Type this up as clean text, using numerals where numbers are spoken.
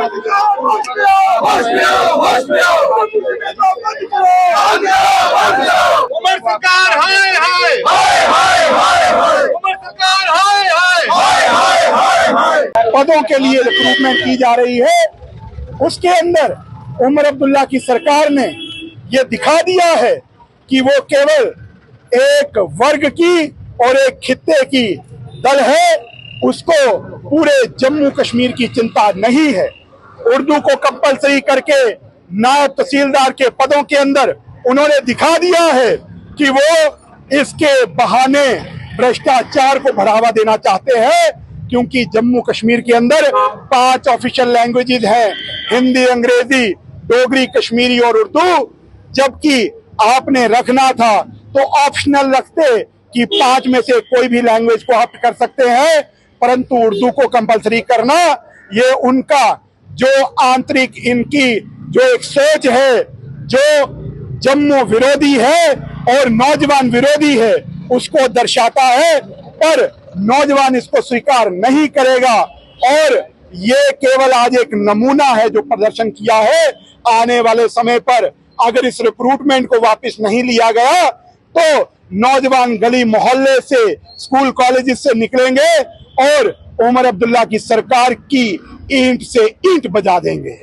उमर सरकार हाय हाय उमर सरकार हाय हाय। पदों के लिए रिक्रूटमेंट की जा रही है, उसके अंदर उमर अब्दुल्ला की सरकार ने ये दिखा दिया है कि वो केवल एक वर्ग की और एक खित्ते की दल है, उसको पूरे जम्मू कश्मीर की चिंता नहीं है। उर्दू को कंपलसरी करके नायब तहसीलदार के पदों के अंदर उन्होंने दिखा दिया है कि वो इसके बहाने भ्रष्टाचार को बढ़ावा देना चाहते हैं, क्योंकि जम्मू कश्मीर के अंदर 5 ऑफिशियल लैंग्वेजेस हैं, हिंदी, अंग्रेजी, डोगरी, कश्मीरी और उर्दू। जबकि आपने रखना था तो ऑप्शनल रखते कि 5 में से कोई भी लैंग्वेज को ऑप्ट कर सकते हैं, परंतु उर्दू को कंपलसरी करना ये उनका जो आंतरिक इनकी जो एक सोच है, जो जम्मू विरोधी है और नौजवान विरोधी है, उसको दर्शाता है। पर नौजवान इसको स्वीकार नहीं करेगा और ये केवल आज एक नमूना है जो प्रदर्शन किया है। आने वाले समय पर अगर इस रिक्रूटमेंट को वापस नहीं लिया गया तो नौजवान गली मोहल्ले से, स्कूल कॉलेजेस से निकलेंगे और उमर अब्दुल्ला की सरकार की ईंट से ईंट बजा देंगे।